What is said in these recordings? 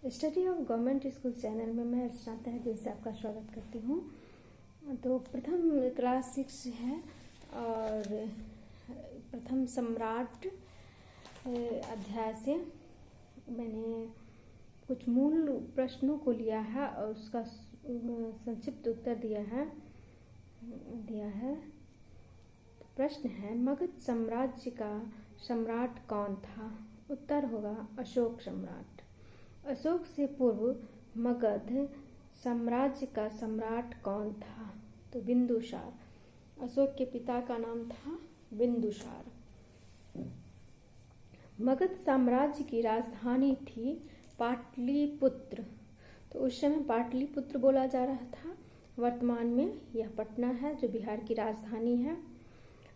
Study of government school channel में मैं अर्चना तहसील से आपका स्वागत करती हूँ। तो प्रथम क्लास 6 है और प्रथम सम्राट अध्याय से मैंने कुछ मूल प्रश्नों को लिया है और उसका संक्षिप्त उत्तर दिया है। प्रश्न है, मगध साम्राज्य का सम्राट कौन था? उत्तर होगा अशोक सम्राट। अशोक से पूर्व मगध साम्राज्य का सम्राट कौन था? तो बिंदुसार। अशोक के पिता का नाम था बिंदुसार। मगध साम्राज्य की राजधानी थी पाटलिपुत्र। तो उस समय पाटलिपुत्र बोला जा रहा था। वर्तमान में यह पटना है जो बिहार की राजधानी है।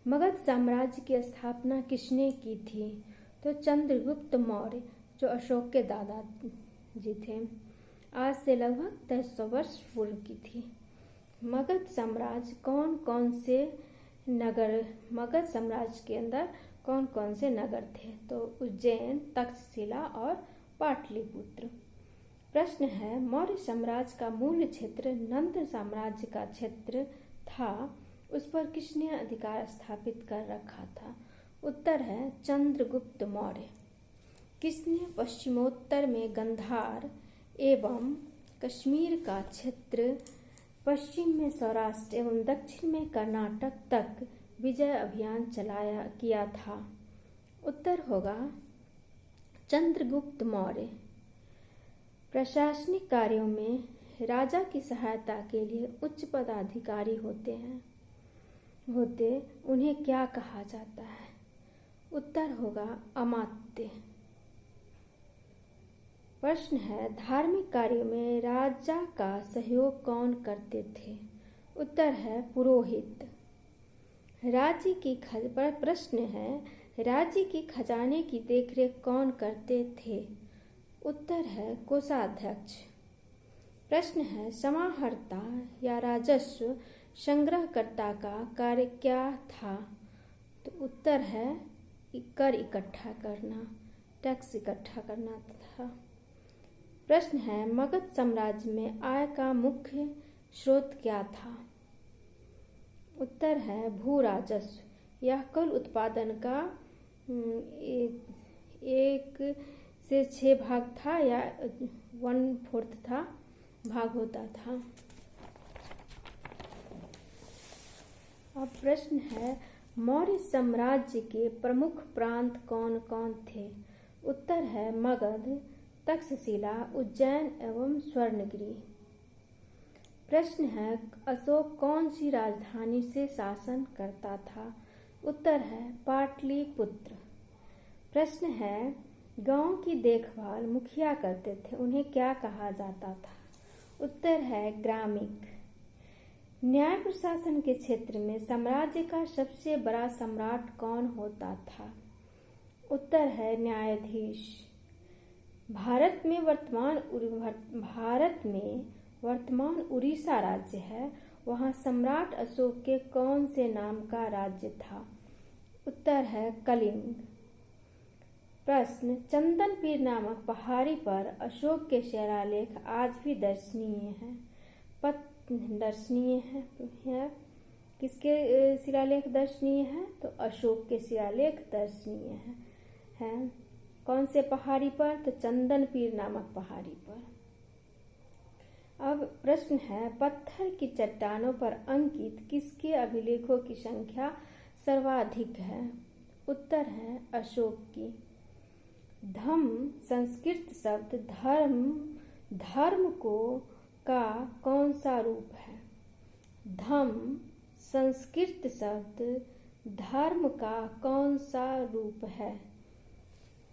मगध साम्राज्य की स्थापना किसने की थी? तो चंद्रगुप्त मौर्य, जो अशोक के दादा जी थे। आज से लगभग 2300 वर्ष पूर्व की थी। मगध साम्राज्य मगध साम्राज्य के अंदर कौन कौन से नगर थे? तो उज्जैन, तक्षशिला और पाटलिपुत्र। प्रश्न है, मौर्य साम्राज्य का मूल क्षेत्र नंद साम्राज्य का क्षेत्र था, उस पर किसने अधिकार स्थापित कर रखा था? उत्तर है चंद्रगुप्त मौर्य। किसने पश्चिमोत्तर में गंधार एवं कश्मीर का क्षेत्र, पश्चिम में सौराष्ट्र एवं दक्षिण में कर्नाटक तक विजय अभियान किया था? उत्तर होगा चंद्रगुप्त मौर्य। प्रशासनिक कार्यों में राजा की सहायता के लिए उच्च पदाधिकारी उन्हें क्या कहा जाता है? उत्तर होगा अमात्य। प्रश्न है, धार्मिक कार्यों में राजा का सहयोग कौन करते थे? उत्तर है पुरोहित। प्रश्न है, राज्य की खजाने की देखरेख कौन करते थे? उत्तर है कोषाध्यक्ष। प्रश्न है, समाहर्ता या राजस्व संग्रहकर्ता का कार्य क्या था? तो उत्तर है कर इकट्ठा करना, टैक्स इकट्ठा करना था। प्रश्न है, मगध साम्राज्य में आय का मुख्य स्रोत क्या था? उत्तर है भू राजस्व। यह कुल उत्पादन का 1/6 भाग था या 1/4 भाग होता था। अब प्रश्न है, मौर्य साम्राज्य के प्रमुख प्रांत कौन कौन थे? उत्तर है मगध, तक्षशिला, उज्जैन एवं स्वर्णगिरी। प्रश्न है, अशोक कौन सी राजधानी से शासन करता था? उत्तर है पाटलिपुत्र। प्रश्न है, गांव की देखभाल मुखिया करते थे, उन्हें क्या कहा जाता था? उत्तर है ग्रामिक। न्याय प्रशासन के क्षेत्र में साम्राज्य का सबसे बड़ा सम्राट कौन होता था? उत्तर है न्यायाधीश। भारत में वर्तमान उड़ीसा राज्य है, वहाँ सम्राट अशोक के कौन से नाम का राज्य था? उत्तर है कलिंग। प्रश्न, चंदनपीर नामक पहाड़ी पर अशोक के शिलालेख आज भी दर्शनीय है। किसके शिलालेख दर्शनीय है? तो अशोक के शिलालेख दर्शनीय है। कौन से पहाड़ी पर? तो चंदनपीर नामक पहाड़ी पर। अब प्रश्न है, पत्थर की चट्टानों पर अंकित किसके अभिलेखों की संख्या सर्वाधिक है? उत्तर है अशोक की। धम्म संस्कृत शब्द धर्म का कौन सा रूप है? धम्म संस्कृत शब्द धर्म का कौन सा रूप है?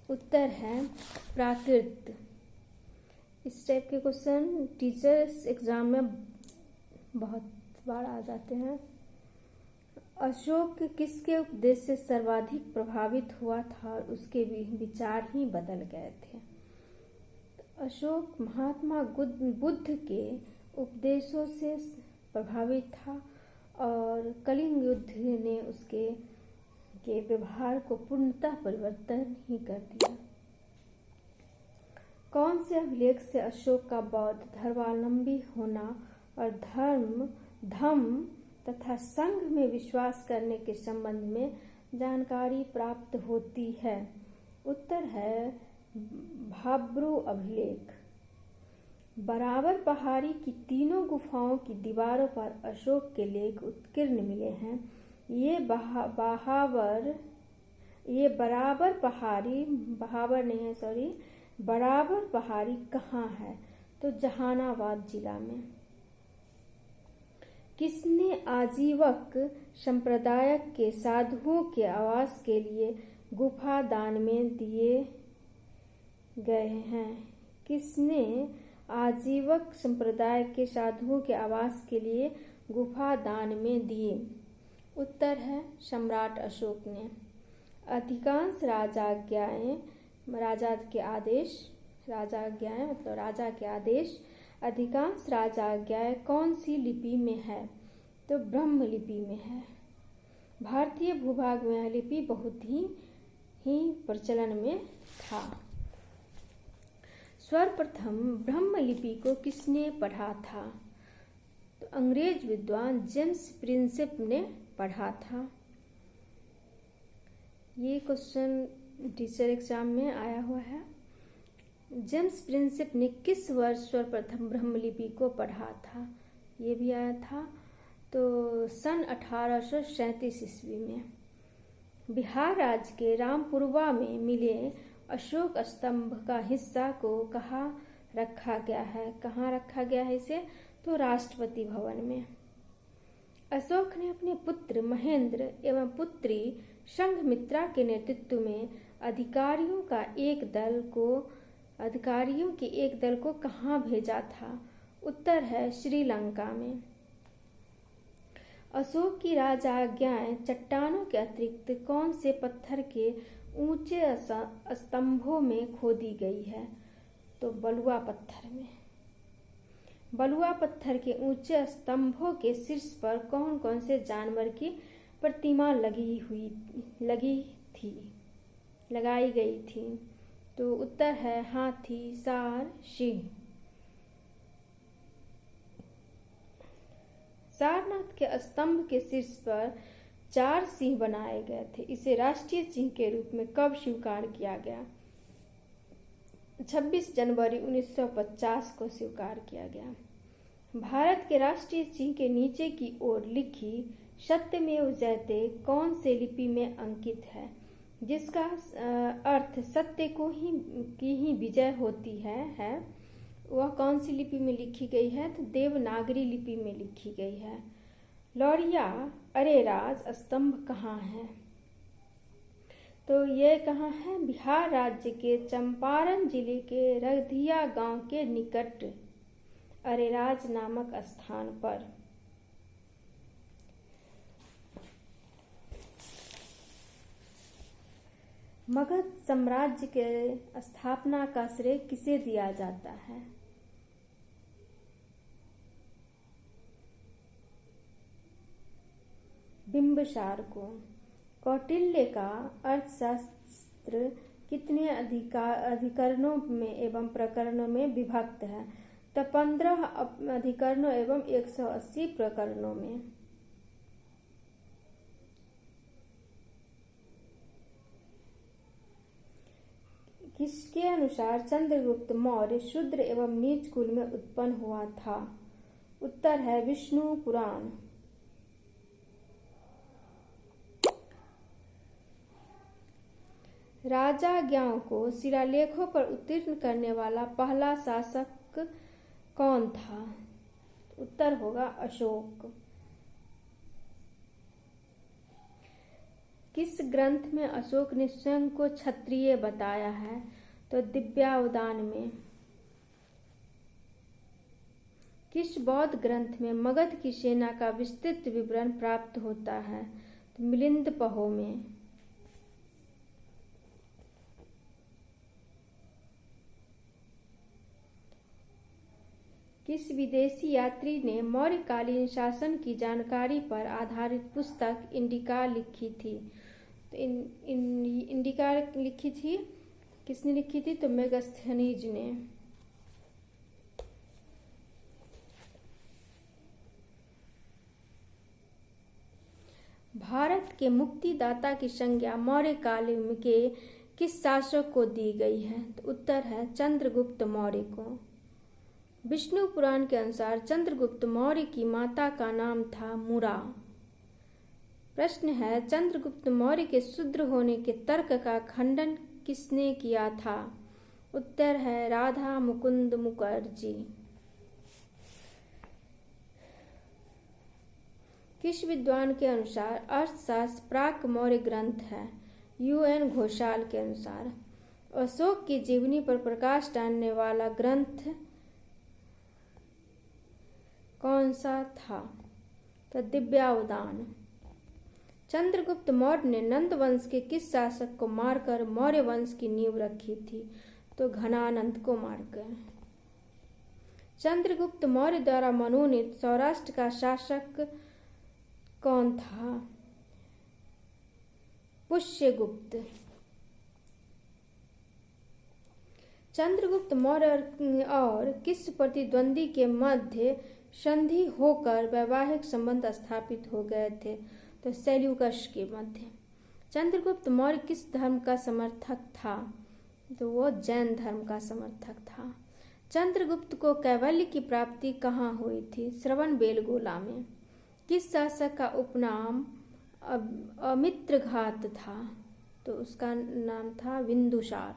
उत्तर है प्राकृत। इस टाइप के क्वेश्चन टीचर्स एग्जाम में बहुत बार आ जाते हैं। अशोक किसके उपदेश से सर्वाधिक प्रभावित हुआ था और उसके विचार ही बदल गए थे? अशोक महात्मा बुद्ध के उपदेशों से प्रभावित था और कलिंग युद्ध ने उसके व्यवहार को पूर्णतः परिवर्तन ही कर दिया। कौन से अभिलेख से अशोक का बौद्ध धर्मावलंबी होना और धम्म तथा संघ में विश्वास करने के संबंध में जानकारी प्राप्त होती है? उत्तर है भाब्रू अभिलेख। बराबर पहाड़ी की तीनों गुफाओं की दीवारों पर अशोक के लेख उत्कीर्ण मिले हैं। ये बराबर पहाड़ी कहाँ है? तो जहानाबाद जिला में। किसने आजीवक संप्रदाय के साधुओं के आवास के लिए गुफा दान में दिए गए हैं? किसने आजीवक संप्रदाय के साधुओं के आवास के लिए गुफा दान में दिए? उत्तर है सम्राट अशोक ने। अधिकांश राजा के आदेश अधिकांश राजाज्ञाएं कौन सी लिपि में है? तो ब्रह्म लिपि में है। भारतीय भूभाग में यह लिपि बहुत ही प्रचलन में था। सर्वप्रथम ब्रह्म लिपि को किसने पढ़ा था? तो अंग्रेज विद्वान जेम्स प्रिंसेप ने पढ़ा था। ये क्वेश्चन टीचर एग्जाम में आया हुआ है। जेम्स प्रिंसेप ने किस वर्ष सर्वप्रथम ब्रह्मलिपि को पढ़ा था? ये भी आया था। तो सन 1837 ईस्वी में। बिहार राज्य के रामपुरवा में मिले अशोक स्तंभ का हिस्सा को कहाँ रखा गया है इसे? तो राष्ट्रपति भवन में। अशोक ने अपने पुत्र महेंद्र एवं पुत्री संघमित्रा के नेतृत्व में अधिकारियों के एक दल को कहाँ भेजा था? उत्तर है श्रीलंका में। अशोक की राजाज्ञाएं चट्टानों के अतिरिक्त कौन से पत्थर के ऊंचे स्तंभों में खोदी गई है? तो बलुआ पत्थर में। बलुआ पत्थर के ऊंचे स्तंभों के शीर्ष पर कौन कौन से जानवर की प्रतिमा लगाई गई थी? तो उत्तर है हाथी, सार, सिंह। सारनाथ के स्तंभ के शीर्ष पर 4 सिंह बनाए गए थे। इसे राष्ट्रीय चिन्ह के रूप में कब स्वीकार किया गया? 26 जनवरी 1950 को स्वीकार किया गया। भारत के राष्ट्रीय चिन्ह के नीचे की ओर लिखी सत्यमेव जयते कौन से लिपि में अंकित है? जिसका अर्थ सत्य की ही विजय होती है। वह कौन सी लिपि में लिखी गई है? तो देवनागरी लिपि में लिखी गई है। लौरिया अरेराज स्तंभ कहाँ है? तो ये कहाँ है? बिहार राज्य के चंपारण जिले के रघिया गांव के निकट अरेराज नामक स्थान पर। मगध साम्राज्य के स्थापना का श्रेय किसे दिया जाता है? बिंबिसार को। कौटिल्य का अर्थशास्त्र कितने अधिकरणों में एवं प्रकरणों में विभक्त है? तो 15 अधिकरणों एवं 180 प्रकरणों में। किसके अनुसार चंद्रगुप्त मौर्य शूद्र एवं नीच कुल में उत्पन्न हुआ था? उत्तर है विष्णु पुराण। राजाज्ञाओं को शिलालेखों पर उत्तीर्ण करने वाला पहला शासक कौन था? उत्तर होगा अशोक। किस ग्रंथ में अशोक ने स्वयं को क्षत्रिय बताया है? तो दिव्यावदान में। किस बौद्ध ग्रंथ में मगध की सेना का विस्तृत विवरण प्राप्त होता है? तो मिलिंद पहो में। किस विदेशी यात्री ने मौर्यकालीन शासन की जानकारी पर आधारित पुस्तक इंडिका लिखी थी? तो इंडिका लिखी थी किसने लिखी थी? तो मेगास्थनीज ने। भारत के मुक्तिदाता की संज्ञा मौर्य काल के किस शासक को दी गई है? तो उत्तर है चंद्रगुप्त मौर्य को। विष्णु पुराण के अनुसार चंद्रगुप्त मौर्य की माता का नाम था मुरा। प्रश्न है, चंद्रगुप्त मौर्य के शूद्र होने के तर्क का खंडन किसने किया था? उत्तर है राधा मुकुंद मुखर्जी। किस विद्वान के अनुसार अर्थशास्त्र प्राक मौर्य ग्रंथ है? UN घोषाल के अनुसार। अशोक की जीवनी पर प्रकाश डालने वाला ग्रंथ कौन सा था? तो दिव्यावदान। चंद्रगुप्त मौर्य ने नंद वंश के किस शासक को मारकर मौर्य वंश की नींव रखी थी? तो घनानंद को मारकर। चंद्रगुप्त मौर्य द्वारा मनोनीत सौराष्ट्र का शासक कौन था? पुष्यगुप्त। चंद्रगुप्त मौर्य और किस प्रतिद्वंदी के मध्य संधि होकर वैवाहिक संबंध स्थापित हो गए थे? तो सेल्यूकस के मध्य। चंद्रगुप्त मौर्य किस धर्म का समर्थक था? तो वो जैन धर्म का समर्थक था। चंद्रगुप्त को कैवल्य की प्राप्ति कहाँ हुई थी? श्रवणबेलगोला में। किस शासक का उपनाम अमित्रघात था? तो उसका नाम था बिंदुसार।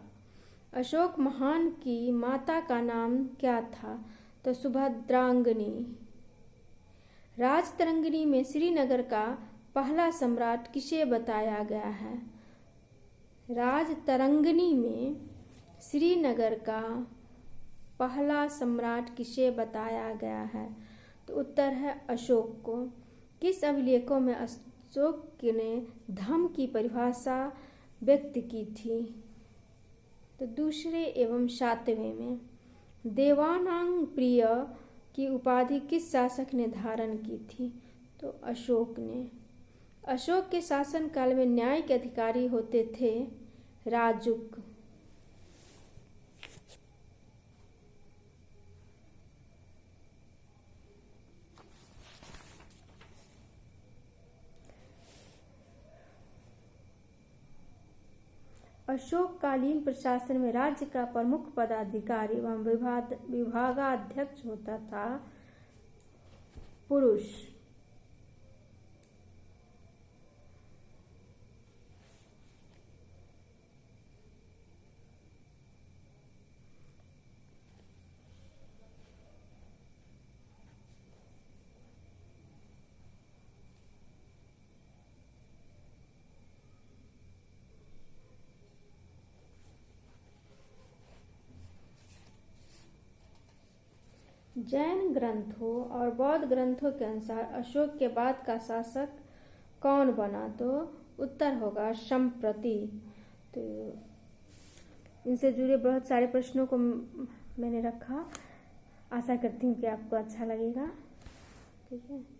अशोक महान की माता का नाम क्या था? तो सुभद्रांगनी। राजतरंगिणी में श्रीनगर का पहला सम्राट किसे बताया गया है? राजतरंगिणी में श्रीनगर का पहला सम्राट किसे बताया गया है? तो उत्तर है अशोक को। किस अभिलेखों में अशोक ने धम्म की परिभाषा व्यक्त की थी? तो दूसरे एवं सातवें में। देवानांग प्रिय की उपाधि किस शासक ने धारण की थी? तो अशोक ने। अशोक के शासन काल में न्याय के अधिकारी होते थे राजुक। अशोककालीन प्रशासन में राज्य का प्रमुख पदाधिकारी एवं विभागाध्यक्ष होता था पुरुष। जैन ग्रंथों और बौद्ध ग्रंथों के अनुसार अशोक के बाद का शासक कौन बना? तो उत्तर होगा संप्रति। तो इनसे जुड़े बहुत सारे प्रश्नों को मैंने रखा। आशा करती हूँ कि आपको अच्छा लगेगा। ठीक है।